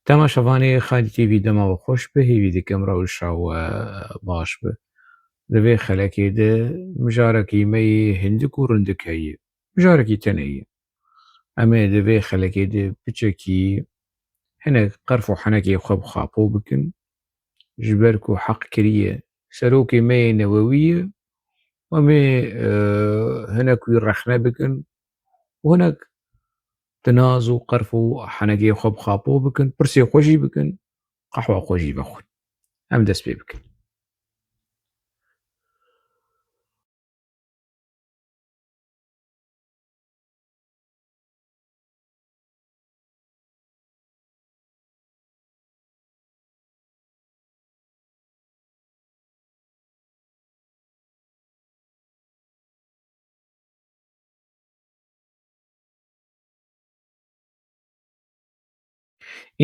تماشاوانê xelî tîvî dema xwe xweş bi hêvî dikim rewşa we baş bi. Di vê xelekê de mijarekî me yê hindik û rindik heye. Mijarekî tenê ye. Em ê di vê xelekê de biçekî hinek qerf û henekê xwe bi xapû bikin ji ber ku heq kiriye serokê me yê newewî ye em ê hinek wî rexne bikin û hinek di naz û qerf û henekê xwe bi xapû bikin, pirsê xwe jî bikin, qehwa xwe jî vexwin. Em dest pê bikin.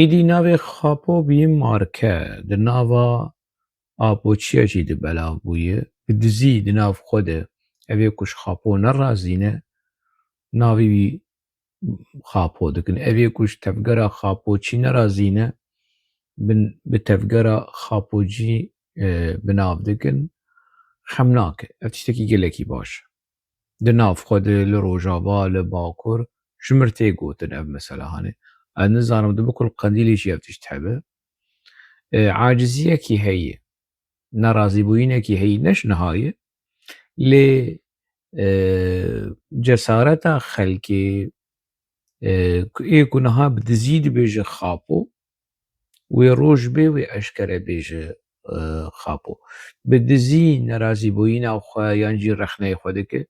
Êdî navê xapû bîyî marke di nava apûçiya jî di belav bûye. Bi dizî di nav xwe de evê ku ji xapû nerazîne navê wî xapû dikin. Evê ku ji tevgera xapûçî nerazîne bi tevgera xapûcî bi nav dikin. Xem nake. Ev tiştekî gelekî baş e. Di nav xwe de li Rojava, li Bakur ji mir tê gotin ev mesela hanê. Ez nizanim di Bikul Qendîlê jî ev tişt hebe. Aciziyekî heye. Nerazîbûyînekî heye ne ji niha ye lê cesareta xelkê ku ê ku niha bi dizî dibêje xapû wê roj bê wê eşkere bêje xapû. Bi dizî nerazîbûyîna xwe yan jî rexneyê xwe dike,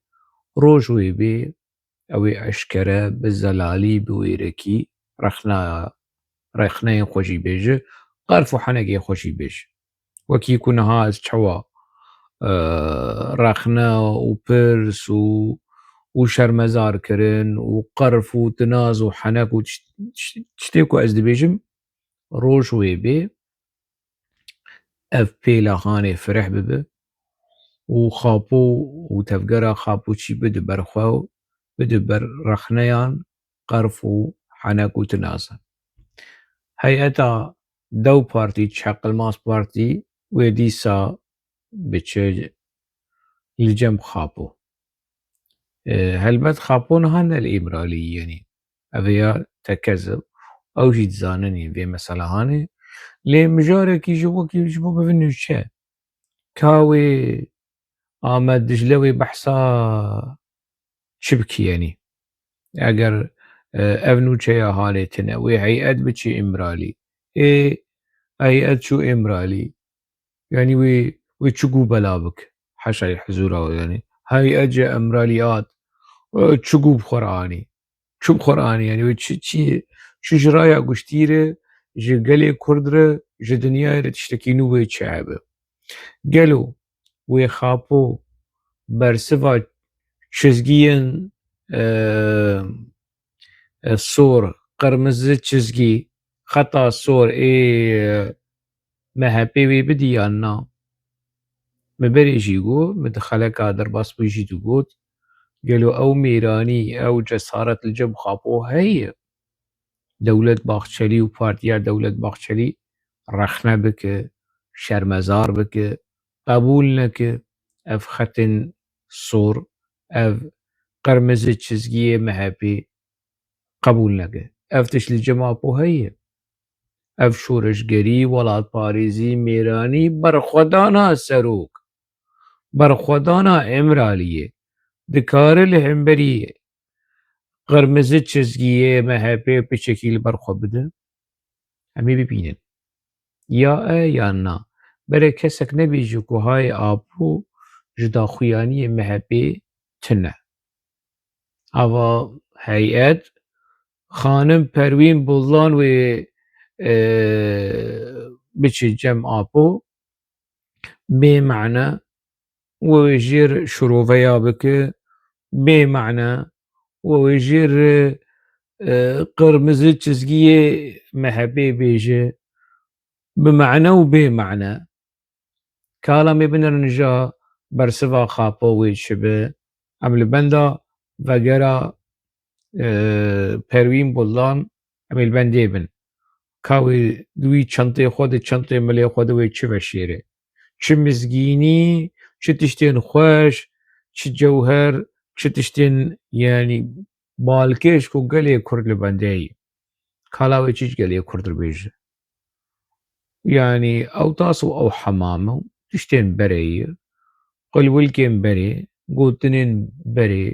roj wê bê ew ê eşkere bi zelalî bi wêrekî rexneyên xwe jî bêje, qerf û henekê xwe jî bêje. Wekî ku niha ez çawa rexne û pirs û şermezar kirin û qerf û tinaz û henek û tiştê ku ez dibêjim roj wê bê ev pêla hanê fireh bibe û xapû û tevgera xapûçî bide ber xwe û bide ber rexneyan qerf û henek û tinazan. Heyeta Dew Partî Çeqilmaz Partî wê dîsa biçe li cem xapû. Helbet xapû niha ne li Îmraliyê yenî. Ev ya tekezin ew jî dizanin vê mesela hanê lê mijarekî ji wekî ji bo bibin nûçe ka wê Amed Dicle wê behsa çi bikî yenî. Eger ev nûçeya halê tune wê heyet biçe Îmralî ê heyet çû Îmralî yanî wê çi gû bela bike heşayê hezûra we yanî heyet ji Îmralî hat çi gû bixwere anî çi bixwere anî yanî wê çi ji raya guştî re ji gelê Kurd re ji dinyayê re tiştekî nû wê çi hebe. Gelo wê xapû bersiva çizgiyên sor, qirmizi çizgî, xeta sor ê MHP wê bidî yan na? Mi berê jî got, mi di xeleka derbasbûyî jî digot gelo ew mêranî ew cesaret li cem xapû heye Dewlet Baxçelî û Partiya Dewlet Baxçelî rexne bike, şermezar bike, qebûl neke ev xetên sor, ev qirmizi çizgiyê MHP qebûl neke. Ev tişt li cem apû heye. Ev şoreşgerî, welatparêzî, mêranî, berxwedana serok, berxwedana Îmraliyê dikare li hemberî qirmizi çizgiyê MHP piçekî li ber xwe bide? Em ê bibînin. Ya e yan na. Berê kesek nebêje ku hayê apû ji daxuyaniyê MHP tune. Ava heyet xanim Perwîn Buldan wê biçe cem apû bêmane wê jêr şiroveya bike, bêmane wê jêr qirmizi çizgiyê MHP bêje, bi mene û bêmene. Kala em ê binin ja bersiva xapû wê çi be, em li benda vegera Perwîn Buldan em ê li bendê bin. کاوێ دوی چەندەی خۆ دە چەندێ ملێ خۆ دەوێ چ بەشێرێ چ مزگینی چ تشتێن خۆش چ جەوهەر چ تشتێن یانی باڵکێشک و گەلێ کورد لە بەندەیی کالاوێ چیش گەلێ کوردر بێژە یانی ئەو تاس و ئەو حەمامە و تشتێن بەرەیە قلولکێن بەرێ گوتنێن بەرێ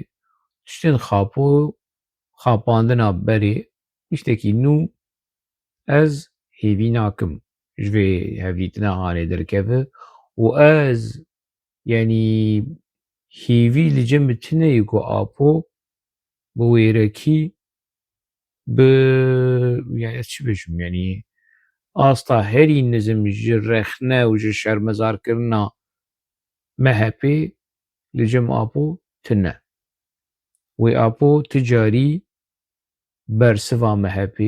tiştên xapo xapandina berê tiştekî nû ez hêvî nakim ji vê hevdîtina anê derkeve û ez yanî hêvî li cem min tune ku apo bi wêrekî bi yani ez çi bêjim yanî asta herî nizim ji rexne û ji şermezarkirina MHP li cem apo tune wê apo ti carî bersiva MHP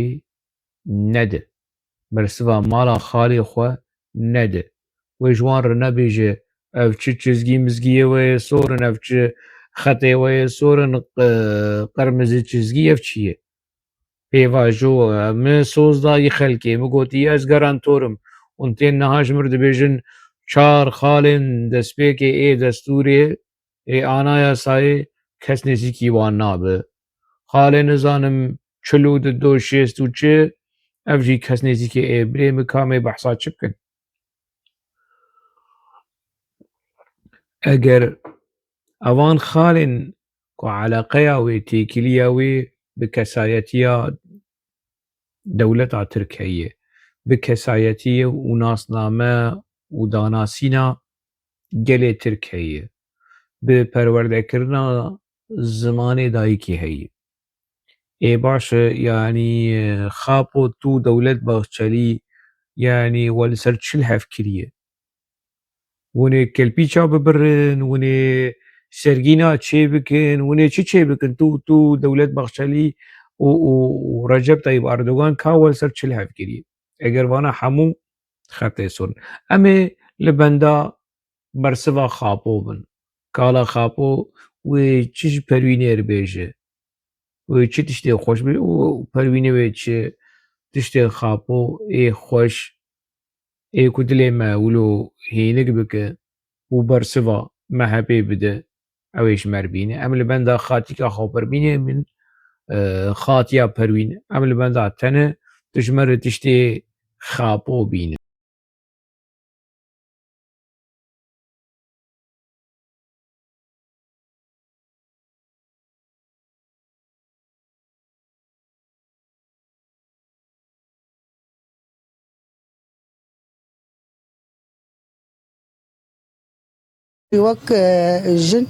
nede bersiva mala xalê xwe nede wê ji wan re nebêje ev çi çizgî mizgiyê wê sorin ev çi xetê wê sorin qermizî çizgî ev çi ye pêvajo min soz dayî xelkê min gotî ez gerantorim hûn tên niha ji min re dibêjin çar xalên destpêkê ê destûrê ê ana yasayê kes nêzîkî wan nabe xalê nizanim çil û di do şêst û çi ev jî kes nêzîkî ê birê min kamê behsa çi bikin eger evan xalên ku eleqeya wê têkiliya wê bi kesayetiya dewleta Tirkiyeyê bi kesayetiyê û nasname û danasîna gelê Tirkiyeyê bi perwerdekirina zimanê dayîkê heye ê baş e yanî xapo tû dewlet Bahçelî yanî we li ser çil hev kiriye hûn ê kelpîça bibirin hûn ê sergîna çê bikin hûn ê çi çê bikin tû dewlet Bahçelî û Recep Tayyip Erdogan ka we li ser çil hev kiriye eger vana hemû xetê sorin em ê li benda bersiva xapo bin kala xapo wê çi ji perwînê re bêje wê çi tiştê xweş bê û perwînê wê çi tiştên xapo ê xweş ê ku dilê me wilo hênik bike û bersiva MHP bide ew ê ji me re bîne em li benda xatîka xaperwînê bin xatiya perwîn em li benda te ne tu ji me re tiştê xapo bîne وەک ژن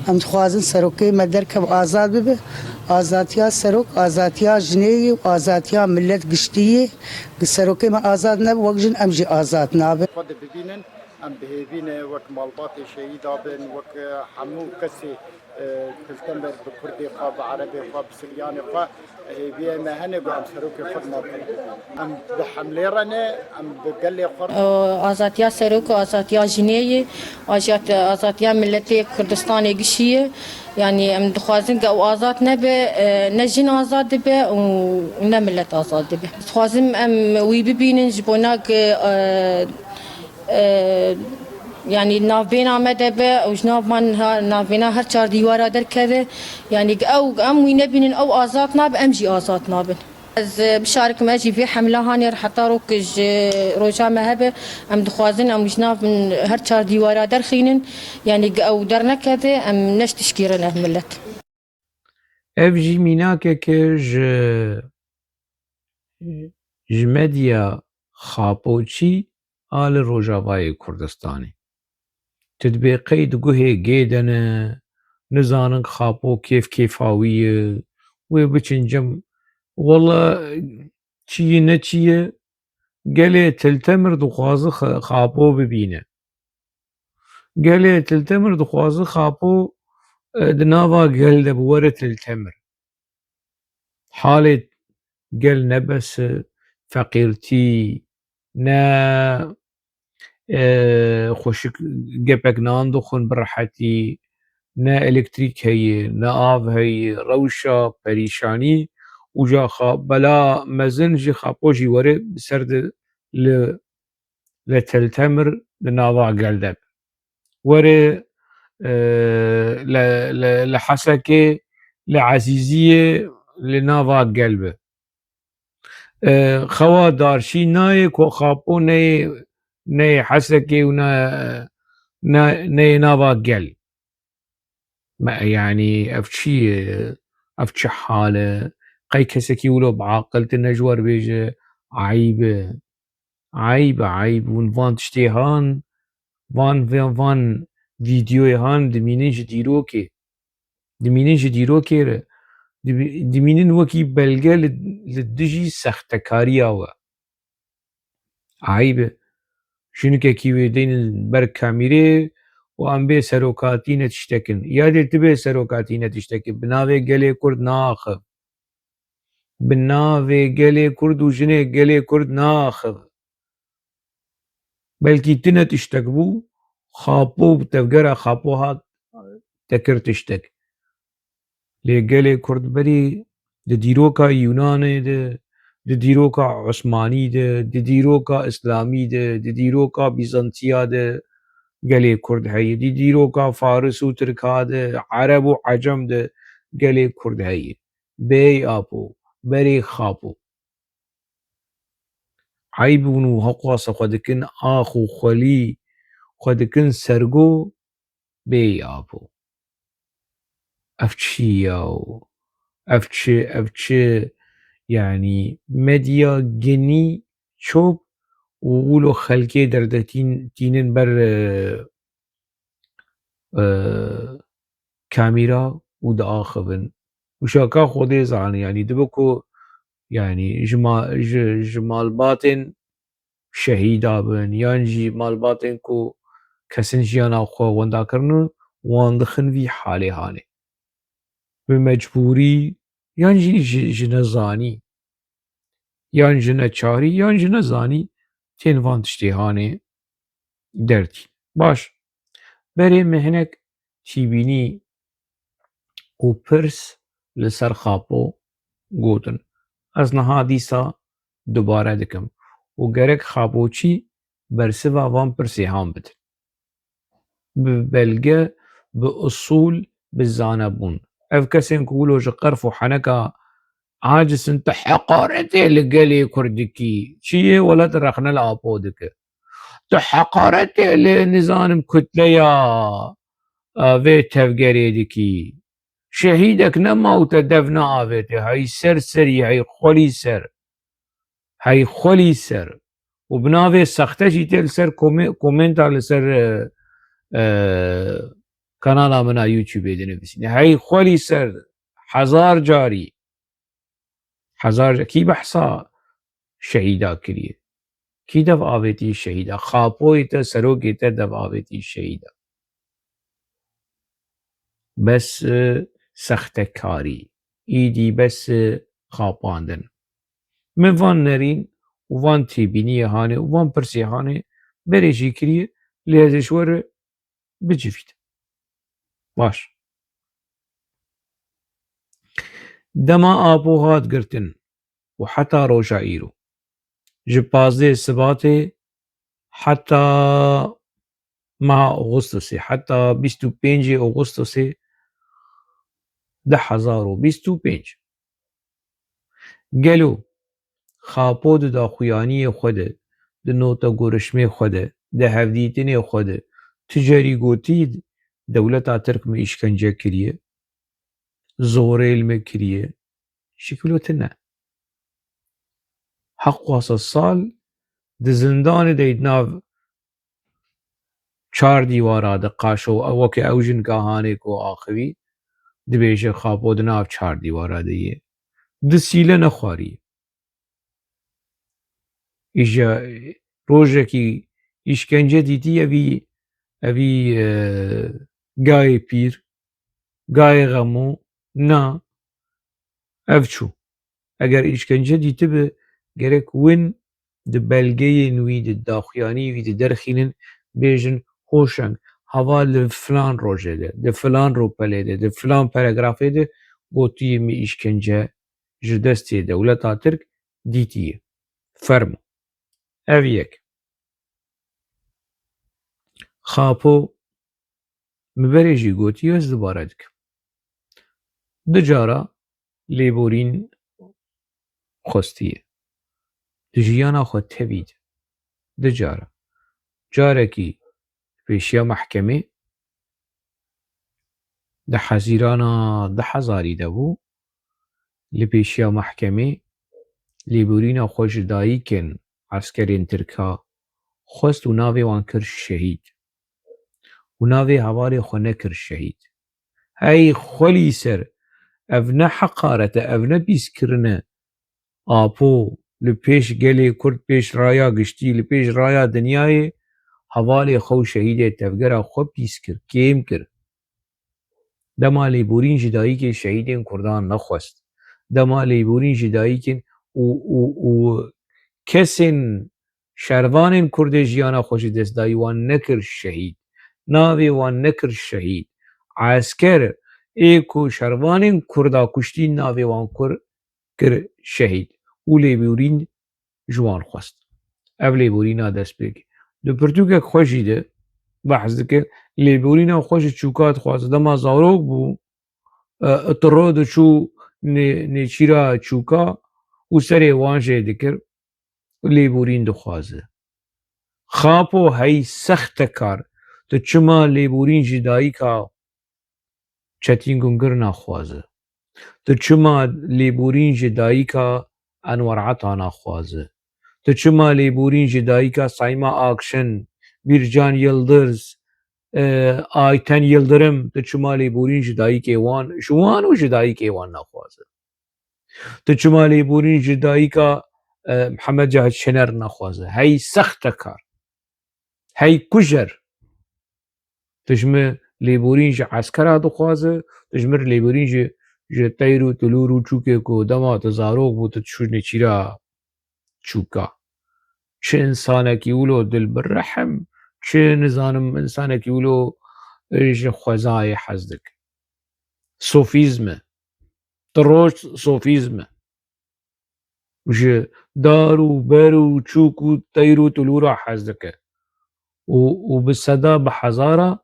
ئەم دixwazin serokê me derkev azad bibe azatiya serok azatiya jineyê û azatiya millet giştiyê bi serokê me azad nebe wek jin em jî azad nabe خود ببینن ام بهێبینە وەک ماڵباتێ شەهیدا بن وەک هەموو کەسێ کلتەمبەر بە کوردی خوا بە عەرەبێ خوا بە سریانێ خوا هێبیەمە هەنێ بۆ ئەم سەرۆکێ خود ماڵبن ئەم بە حەملێ ڕەنێ ئەم بە گەلێ خۆ آزادیا سروک و آزادیا جنیه آزادیا ملتی کردستان گشیه یعنی ام دخوازن که آزاد نبه نه جن آزاد به و نه ملت آزاد به دخوازم ام وی ببینن جبونا که yani navbena me de be û ji nav man navbena her çar dîwara derkeve yani ew em wî nebînin ew azad nabe em jî azad nabin ez bişarikim ez jî vê hemla hanê re heta rok ji roja me hebe em dixwazin em ji nav min her çar dîwara derxînin yani ew dernekeve em neş tişkîrin ev millet ev jî mînakeke ji medya xapoçî a li Rojavayê Kurdistanê tu dibê qey di guhê gê de ne nizanin xapo kêf kêfawî ye wê biçin cem wela çi yê ne çi ye gelê Tiltemir dixwaze xapo bibîne gelê Tiltemir dixwaze xapo di nava gel de bi were Tiltemir halê gel ne bes e feqîrtî ne xweşik gepek nan dixwin bi rehetî ne elektrîk heye ne av heye rewşa perîşanî وجا بلا مزن جي خابو جي وري بسرد لتلتمر لناضا قلدب وري لحسكي لعزيزية لناضا قلبه خوا دارشي ناي كو خابو ني حسكي ني ناضا قل يعني أفشي حالة قي كسكي ولو بعاقلة النجور بيجي عيب ونفان تشتيهان فان فيديو هان دمينين جديروكي دمينين وكي بلغة للدجي سختكاريا و عيب شنو كي دين بر كاميري وام بي سروكاتينة تشتكن يا تبي سروكاتينة تشتكن بناوي قلي كرد ناخذ بناوي قلي كرد وجني قلي كرد ناخذ بلكي تنا تشتكبو خابو بتفقرا خابو هات تكر تشتك لقلي كرد بري ديروكا يوناني ديروكا عثماني ديروكا اسلامي ديروكا بيزنطيا قلي كرد هي ديروكا فارس وترك هذا عرب وعجم قلي كرد هي بي ابو بري خابو عيبونو هقواس خدكن آخو خلي خدكن سرقو بي آبو أفتشياو أفتشي يعني مديا جني شوب وقولو خلقي دردتين تينن بر كاميرا ودا آخبن وشاكا خودي زعاني يعني دبكو يعني جمال باطن شهيدا بن يانجي مال باطن كو كسن جيانا خو وندا كرنو واندخن في حالي هاني بمجبوري يانجي جنزاني يان جنة چاري يان جنة زاني تين وان تشتي هاني درتي باش بري مهنك تيبيني و پرس لسر خابو گوتن از نها دیسا دوباره دکم و گرک خابوچی برسوا وان پرسی هام بدن ببلغة بأصول بالزانبون اف كسن كولو جقرف وحنكا عاجز انت حقارتي لقلي كردكي شي ولا ترخنا الابودك تحقارتي لنظام كتليا في تفقريدكي شهيدك نما وتدفنا آفيتي هاي سرسري هاي خولي سر وبنافي سخته جيتل سر كومنت على سر كانالا منا يوتيوب دنفسين هاي خولي سر حزار جاري كي بحصا شهيدا كريه كي دف آويتي الشهيدا خاپويتا سروكيتا دف آويتي الشهيدا بس سخته كاري ايدي بس خاپاندن من وان نرين وان تيبيني هاني وان برسي هاني بريجي كريه لهذا بجفيت باش دما آبوهات قرتن وحتى روجا إيرو جبازي سباتي حتى مع أغسطسي حتى 25 أغسطسي 1025 قالوا خاپو دا خویانی خوده دا نوتا گورشمه خوده دا هفدیتنه خوده تجاری گوتی دولتا ترک می اشکنجه کریه زوریل می کریه شکلوتنه حق واسه سال دا زندان دا ادناو 4 دیوارا دا قاشو اوکی اوجن گاهانه کو آخوی دا بیشه خاپو دا ناو 4 دیوارا دا دا سیله نخواری ایجا روژکی اشکنجه دیتی اوی گای پیر گای غمو نا افچو اگر اشکنجه دیتی به گرک وین د بلگه نوی د داخیانی وی د درخینن بیجن هوشنگ هوا لفلان روژه ده د فلان روپله ده د فلان پاراگرافه ده گوتی می اشکنجه ji destê dewleta Tirk dîtiye. Fermo. Ev yek. Xapo mi berê jî gotiye ez dibare dikim. Di cara lêborîn xwestiye. Di jiyana xwe tevî de. Di cara. Carekî pêşiya mehkemê di hezîrana 2000 de bû, li pêşiya mehkemê lêborîna xwe ji dayîkên eskerên Tirka xwest û navê wan kir şehîd. û navê hevalê xwe nekir şehîd. Hey xwelî ser, ev ne heqaret e, ev ne bîzkirin e. Apo li pêş gelê Kurd pêş raya giştî, li pêş raya dinyayê hevalê xwe û şehîdê tevgera xwe pîs kir, kêm kir. Dema lêborîn ji dayîkê şehîdên Kurdan nexwest. Dema lêborîn ji dayîkên û kesên şervanên Kurdê jiyana xwe ji dest dayî wan nekir şehîd. Navê wan nekir şehîd. Esker ê ku şervanên Kurda kuştîn navê wan kir şehîd. û lêborîn ji wan xwest. Ev lêborîna destpêkê. Di pirtûkek xwe jî de behs dike lêborîna xwe ji çûka dixwaze. Dema zarok bû tiro diçû nêçîra çûka û serê wan jê dikir lêborîn dixwaze. Xapo hey sext kar. Tu çima lêborîn ji dayîka Çetîn Gungir naxwaze? Tu çima lêborîn ji dayîka Enwer Ata naxwaze? Tu çima lêborîn ji dayîka Saîma Akşin, Bircan Yıldız, Ayten Yıldırım, tu çima lêborîn ji dayîkê wan, ji wan û ji dayîkê wan naxwaze? Tu çima lêborîn ji dayîka Mihemed Cahit Şener naxwaze? Hey sext kar. Hey kujer. Tu ji me lêborîn ji eskera dixwaze, tu ji me lêborîn ji teyr û tulûr û çûkê ku dema tu zarok bû tu diçû nêçîra çûka. Çi insanekî wilo dilbirrehim, çi nizanim insanekî wilo ji xwezayê hez dike. Sofîzm e. Ti roj sofîzm e. Ji dar û ber û çûk û teyr û tulûra hez dike. û bi seda bi hezara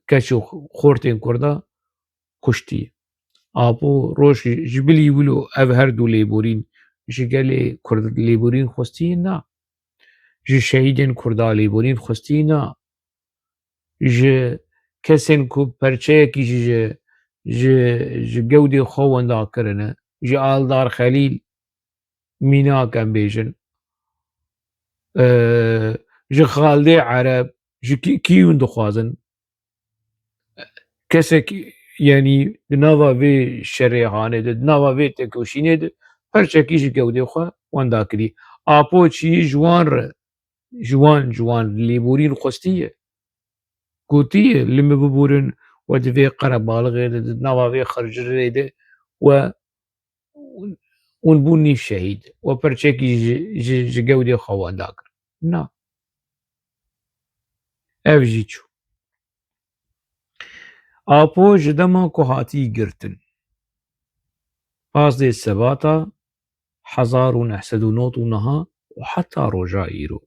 keç û xortên Kurda kuştiye. Apo roj ji bilî wilo ev her du lêborîn ji gelê Kurd lêborîn xwestiye? Na. Ji şehîdên Kurda lêborîn xwestiye? Na. Ji kesên ku perçeyekî ji gewdê xwe wenda kirine, ji Aldar Xelîl Mînak em bêjin, ji Xaldê Ereb, ji kî hûn dixwazin? Kesekî yanî di nava vê şerêxanê de, di nava vê têkoşînê de perçekî ji gewdê xwe wenda kirî. Apo çiyî ji wan re, ji wan lêborîn xwestiye? Gotiye li me biborin we di vê qerebaliqê de, di nava vê xircirê de we hûn bûn nîv şehîd. We perçekî ji gewdê xwe wenda kir. Na. Ev jî çû. Apo ji dema ku hatî girtin, 15 Sebata 1999 û heta roja îro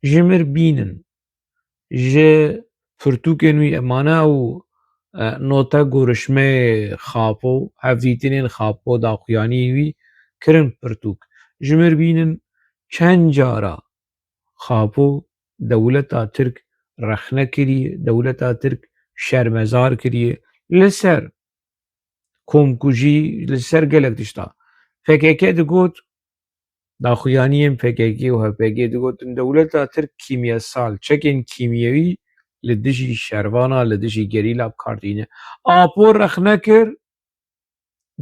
ji mir bînin ji pirtûkên wî emane û nota gorişmeyê Xapo, hevdîtinên Xapo daxuyaniyê wî kirin pirtûk. Ji mir bînin çend cara Xapo dewleta Tirk rexne kiriye, dewleta Tirk şermezar kiriye li ser komkujî, li ser gelek tişta. PKK digot, daxuyaniyên PKK û HPG digotin dewleta Tirk kîmyesal, çekên kîmyewî li dijî şervana, li dijî gerîla bikardîne. Apo rexne kir,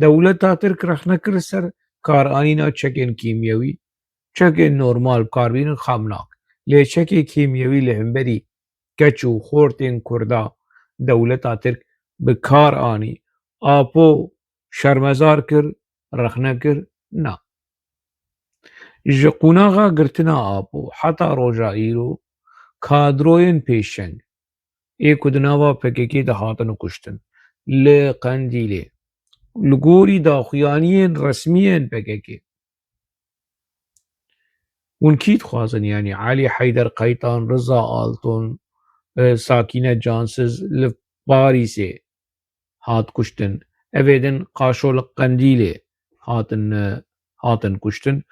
dewleta Tirk rexne kir li ser karanîna çekên kîmyewî, çekên normal bikarbînin xem nak. Lê çekê kîmyewî li hemberî keç û xortên Kurda dewleta Tirk bi kar anî. Apo şermezar kir, rexne kir? Na. Ji qunaxa girtina Apo heta roja îro kadroyên pêşeng ê ku di nava PKK de hatin kuştin li Qendîlê li gorî daxuyaniyên resmî PKK. Hûn kî dixwazin yanî Elî Heyder Qaytan, Riza Altun, Sakîne Cansiz li Parîsê hat kuştin. Evê din Qaşo li Qendîlê hatin kuştin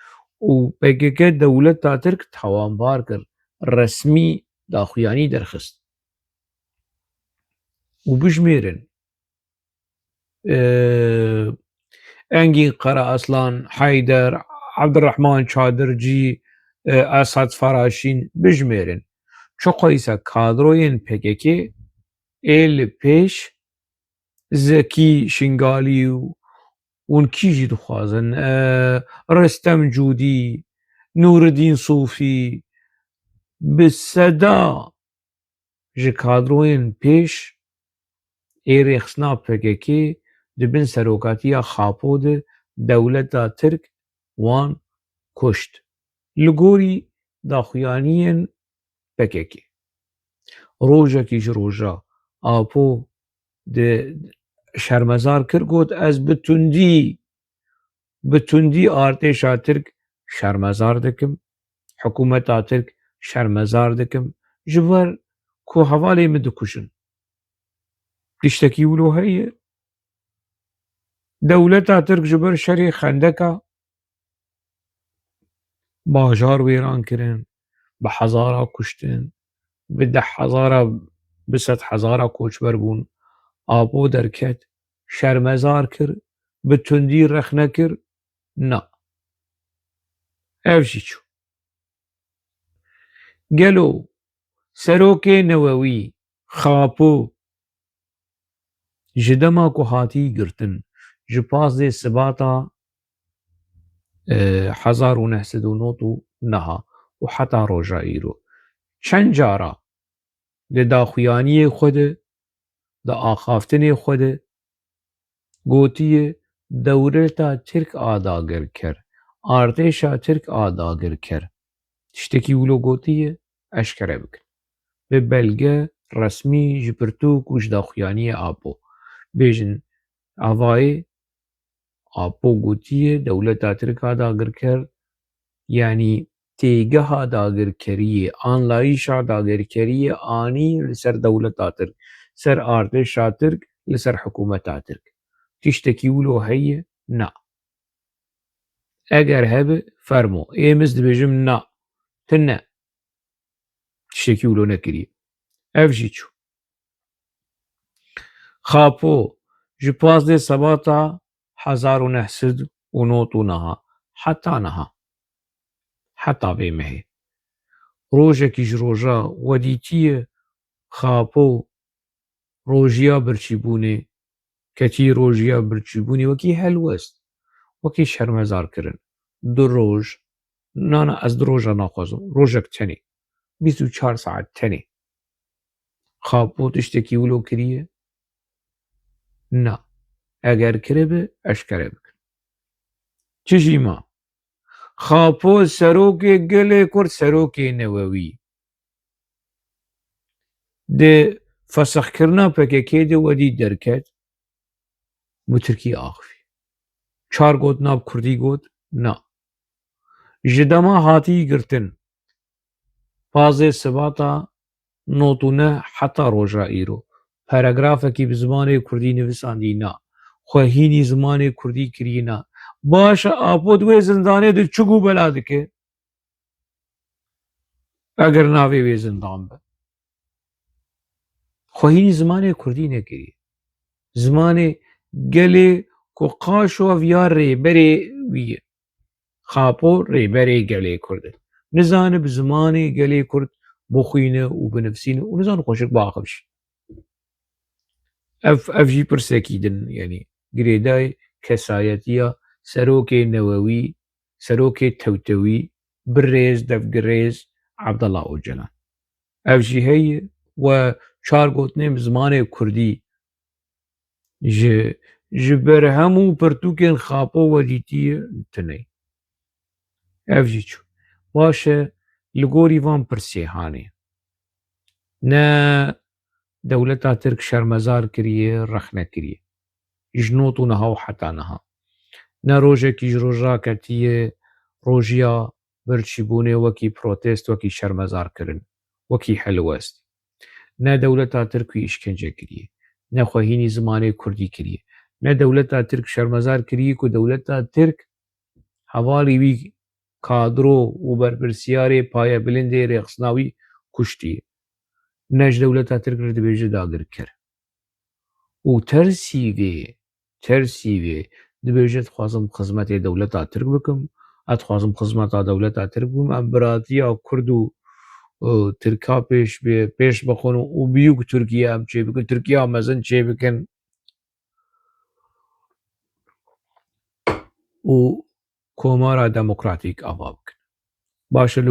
û PKK dewleta Tirk tawanbar kir, resmî daxuyanî derxist û bijimêrin Engin Qaraaslan, Heyder, Ebdirrehman Çadircî, Esad Faraşîn bijimêrin. Çiqo îse kadroyên PKK ê li pêş Zekî Şingalî û hûn kî jî dixwazin Restem Cûdî, Nûreddîn Sûfî bi seda ji kadroyên pêş ê rêxistina PKK dibin serokatiya Xapû de dewleta Tirk wan kuşt li gorî daxuyaniyên PKK. Rojekî ji roja Apû di şermezar kir got ez bi tundî artêşa Tirk şermezar dikim, hikûmeta Tirk şermezar dikim ji ber ku hevalê min dikuşin. Tiştekî wilo heye? Dewleta Tirk ji ber şerê xendeka bajar wêran kirin, bi hezara kuştin, bi 10,000 bi 100,000 koçber bûn, Apû derket, şermezar kir, bi tundî rex nekir, na. Ev jî çû. Gelo serokê newewî Xapû ji dema ku hatî girtin ji 15 Sibata 1999 û heta roja îro çend cara di daxuyaniyê xwe de, di axaftinê xwe de gotiye dewleta Tirk a dagir kir, artêşa Tirk a dagir kir. Tiştekî wilo gotiye eşkere bikin. Bi belge resmî ji pirtûk û ji daxuyaniyê Apû bêjin evayê Apû gotiye dewleta Tirk a dagir kir yanî têgeha dagirkeriyê, anlayîşa dagirkeriyê anî li ser dewleta Tirk, ser artêşa Tirk, li ser hikûmeta Tirk. Tiştekî wilo heye? Na. Eger hebe fermo. Êm ez dibêjim na. Tune. Tiştekî wilo nekiriye. Ev jî çû. Xapû ji 15 Sebata 1999 heta niha, heta vê mehê rojekî ji roja wedîtiyê Xapû rojiya birçîbûnê ketî rojiya birçîbûnê wekî helwest, wekî şermezarkirin. Du roj, na ez du roja naxwazim, rojek tenê, 24 saet tenê. Xapû tiştekî wilo kiriye? Na. Eger kiribe eşkere bikin. Çi jî ma? Xapû serokê gelê Kurd serokê newewî di fesexkirina PKK de wedî derket bi Tirkî axivî. Çar got nav Kurdî got? Na. Ji dema hatî girtin 15 Sibata 99 heta roja îro paragrafekî bi zimanê Kurdî nivîsandî na. Xwehînî zimanê Kurdî kirî na. Baş e Apû di wê zindanê de çi gû bela dike? Eger navê wê zindan be. Xwehînî zimanê Kurdî nekiriye. Zimanê gelê ku Qaşo ev ya rêberê wî ye. Xapû rêberê gelê Kurd e. Nizane bi zimanê gelê Kurd bixwîne û binivîsîne û nizane xweşik biaxivîşe. Ev jî pirsekî din yanî girêdayê kesayetiya serokê newewî, serokê tewtewî, birrêz devgirêz Ebdullah Öcalan. Ev jî heye we çar gotinên bi zimanê Kurdî ji ber hemû pirtûkên Xapû wedîtiyê tune. Ev jî çû. Baş e li gorî van pirsêhanê ne dewleta Tirk şermezar kiriye, rex nekiriye. جنوط نها حتى نها نا روجێکی ڕۆژاکەتیە ڕۆژیا بەرچیبوونێ وەکی پرۆتێست وەکی شەرمەزارکردن وەکی هەلوەست نا دەولەتا ترک و ئیشکەنجە کردیە نەخواهینی زمانەی کوردی کردیە نە دەولەتا ترک شەرمەزار کردی و دەولەتا ترک هەواڵی وی کادرۆ و بەرپرسیارێ پایە بلندێ ڕێخستناوی کوشتیە نەش دەولەتا ترک دەبێژە داگر کرد و تەرسی وێ دەبێژێت خوازم خزمەتێ دەولەتا ترک بکەم ئەتخوازم خزمەتا دەولەتا ترک بووم ئەم براتیا کورد و ترکا پێش بخۆن و بیوک تورکیا ئەم چێ بکەن تورکیا مەزن چێ بکەن و کۆمارە دەموکراتیک ئاوا بکەن باشە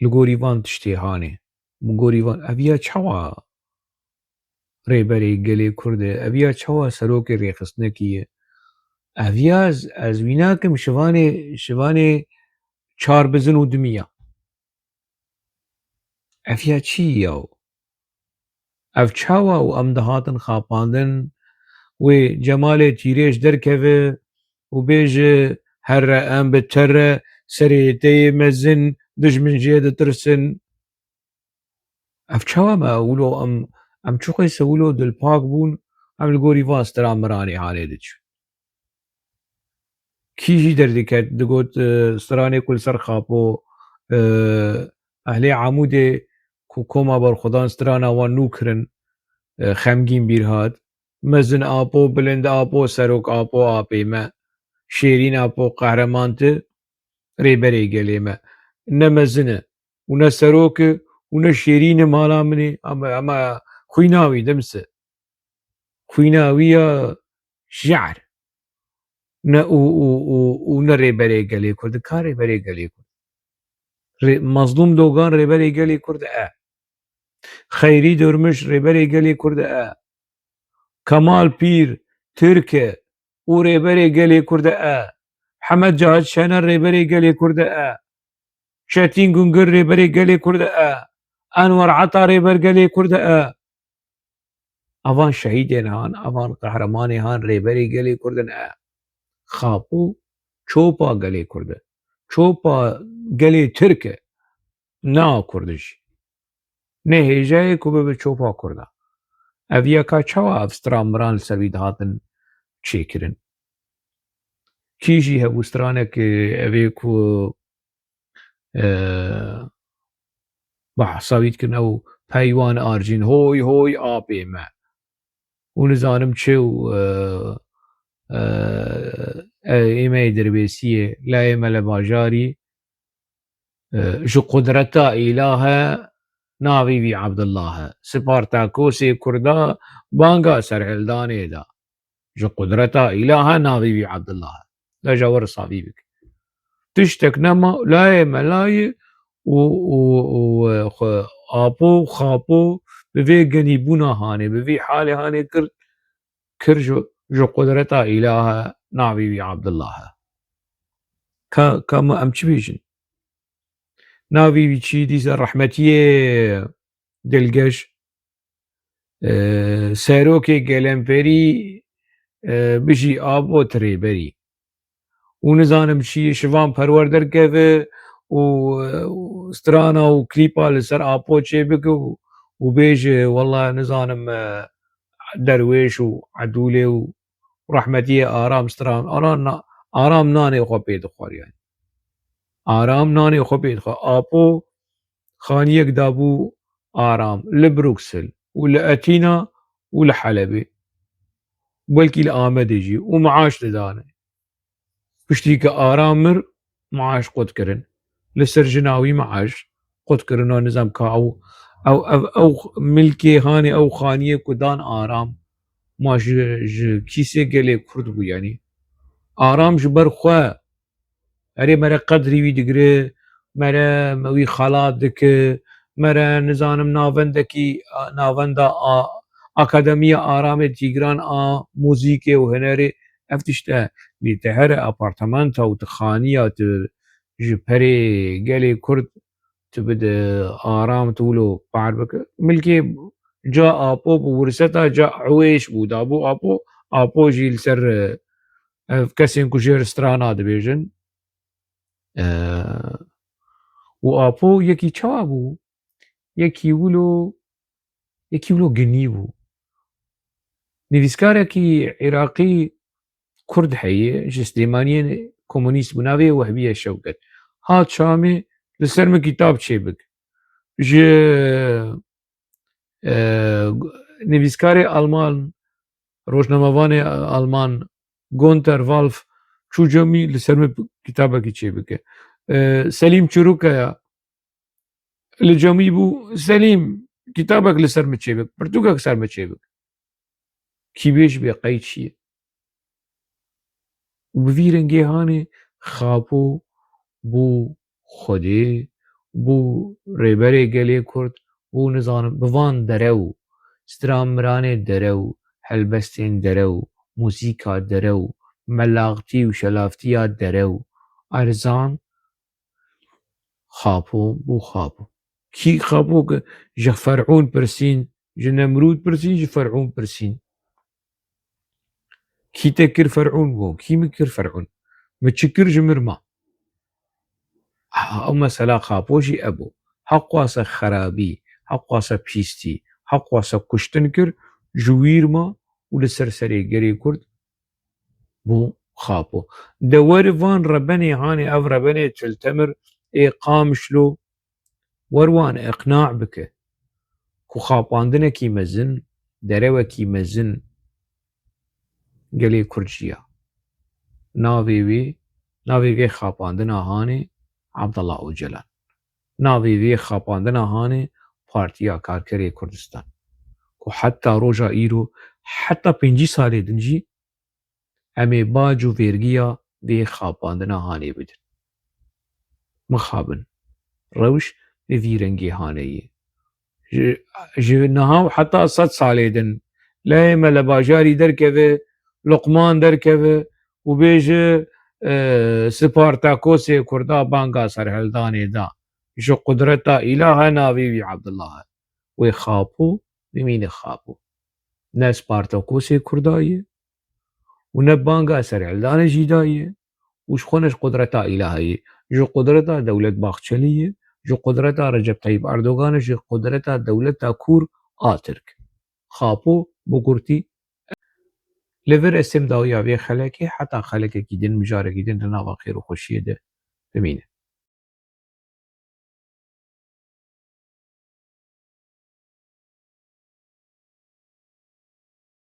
لە گۆری وان تشتێ هاانێ گۆری وان ئەڤە چاوە ڕێبەرێک گەلێ کوردە ئەڤە چاوە سەرۆکی ڕێخستنەکیە ئەڤاز ئەزوی ناکەم شوانێ چار بزن و دمیە ئەڤە چیە و ئەف چاوە و ئەم دەهاتن خاپاندن وێ جەمالێ تیرێش دەرکەوێ و بێژە هەرە ئەم بتەرە سەرێتەیە مەزن دژمنجێ دەترسن ئەف چاوەمە ئەولۆ ئەم چوقی سەولۆ دڵپاک بوون ئەم لە گۆری واسترا مڕانی هاانێ دەچوو کیژی دەردەکەت دەگوت سترانێ کول سەر خاپۆ ئەهلێ عمودێ کۆما بەرخۆدان ستراناوان نوکردن خەمگین بیرهات مەزن ئاپۆ بلند ئاپۆ سەرۆک ئاپۆ ئاپێمە شێرین ئاپۆ قەهرەمانتە ڕێبەرێ گەلێمە نەمەزنە و نە سەرۆکە و نە شێرینە ماڵا منێ ئەمە خویناوی دەمسە خویناویە ژعر و نە ڕێبەرێ گەلێ کورد کا ڕێبەرێ گەلێ کورد مەزلوم دۆگان ڕێبەرێ گەلێ کوردە خەیری دورمش ڕێبەرێ گەلێ کوردە کەمال پیر ترکە و ڕێبەرێ گەلێ کوردە حەمەد جاهەد شەنە ڕێبەرێ گەلێ کوردە شەتین گونگر ڕێبەرێ گەلێ کوردە ئەنوەر عەتا ڕێبەر گەلێ کوردە ئەوان شەهیدێن هان ئەوان قەهرەمانێ هان ڕێبەرێ گەلێ کوردن خاپوو چۆپا گەلێ کوردە چۆپا گەلێ ترکە نا کوردش نەهێژایە کو ببە چۆپا کووردا ئەڤە کا چاوە ئەفسترا مران سەروی دەهاتن چێکردن کیژی هەبوو ئەوێ کو بە حساویتکردنە و پەیوان ئارژین هۆی هۆی ئاپێمە و نزانم چێ و ئێمەی دەربێسیە لا ئێمە لە باژاری ji قودرەتا ئیلاهە ناویوی عەبدوڵڵاهە سپارتاکۆسێ کووردا بانگا سەرهێلدانێدا ji قودرەتا ئیلاهە ناویوی عەبدوڵڵاهە دەژە وەرە ساوی بکە تشتێک نەما لایە مەلایە و ئاپۆ و خاپۆ بڤێ گەنیبوونا هاانێ بڤێ حالێ هاانێ کرد ji قودرەتا ئیلاهە ناویوی عەبدوڵڵاهە کامە ئەم چ بێژن ناویوی چی دیسە ڕەحمەتیێ دڵگەش سەرۆکێ گەلەمپەری بژی ئاپۆ ترێبەری و نزانم چی شڤان پەروەەر دەرکەوێ و سترانا و کلیپا لەسەر ئاپۆ چێ بکە و بێژێ وەڵا نزانم دەروێش و عەدوولێ و ڕەحمەتیە ئارام ستران ئارام نانێ خۆ پێ دەخوارێن ئارام نانێ خۆ پێ دەخوا ئاپۆ خانیەک دابوو ئارام لە بروکسل و لە ئەتینا و لە حەلەبێ بەلکی لە ئامەدێژی و معاش دەدانێ پشتی کە ئارام مر معاش قوتکردن لەسەر ژناوی معاش قوتکردنەوە نزام کا ئەو ملکێ هاانێ ئەو خانیە کودان ئارام ماش کیسێ گەلێ کورد بوو یانی ئارام ji ber xwe herê mere qedrî wî digire mere wî xelat dike mere nizanim navenda Akademiya Aramê Tîgran a mûzîkê û hunerê ev tişt e lê te here apartementa û tu xaniya tu ji perê gelê Kurd tu bide aram tu wilo par bike milkê جا آپو بورستا جا عويش بود آپو جي لسر كسين كجير سترانا دبيجن و آپو يكي چوا بو يكي ولو گني بو نویسکارێکی عێراقی کورد هەیە ji سلێمانiyên کۆمونیست بوو navê Wehbiye Şewket hat şamê li ser min kîtab çêbik ji nivîskarê Alman rojnamevanê Alman Günter Wolf çû cemî li ser min kîtabekî çêbike Selîm Çîrûkaya li cemî bû Selîm kîtabek li ser min çêbik pirtûkek ser min çêbik kîbêj bê qey çi ye û bi vî rengê hanê xapo bû Xwedê bû rêberê gelê Kurd bû nizanim bi van dere û stranmiranê dere û helbestên dere û mûzîka dere û melaxtî û şelaftiya dere û erzan xapo bû xapo kî xapo ji Ferûn pirsîn ji Nemrûd pirsîn ji Ferûn pirsîn kî te kir Ferûn got kî min kir Ferûn min çi kir ji mir ma ew mesela xapo jî ebû heq xwase xerabî heq xwase pîstî heq xwase kuştin kir ji wîr ma û li ser serê gerê Kurd bû xapo de wer van rebenê hanê ev rebenê Çiltemir ê Qamişlo wer wan iqnâ bike ku xapandinekî mezin derewekî mezin gelê Kurd jiya navê vê xapandina hanê Abdullah Öcalan navê vê xapandina hanê Partiya Karkerê Kurdistan ku heta roja îro heta 5 salê din jî em ê bac û vêrgiya vê xapandina hanê bidin mixabin rewş bi vî rengê hanê ye ji niha heta 100 salê din lê me li bajarî derkeve Luqman derkeve û bêje Spartakosê Kurda banga serhildanê da ji qudreta îlaha navê wî Abdullah e wê xapo bimîne xapo ne Spartakosê Kurda ye û ne banga serhildanê jî da ye û ji xwe ne ji qudreta îlaha ye ji qudreta Dewlet Baxçelî ye ji qudreta Recep Tayyip Erdogan e ji qudreta dewleta Kûr a Tirk xapo bi kurtî li vir esêm dawiya vê xelekê heta xelekekî din mijarekî din li nava xêr û xweşiyê de bimîne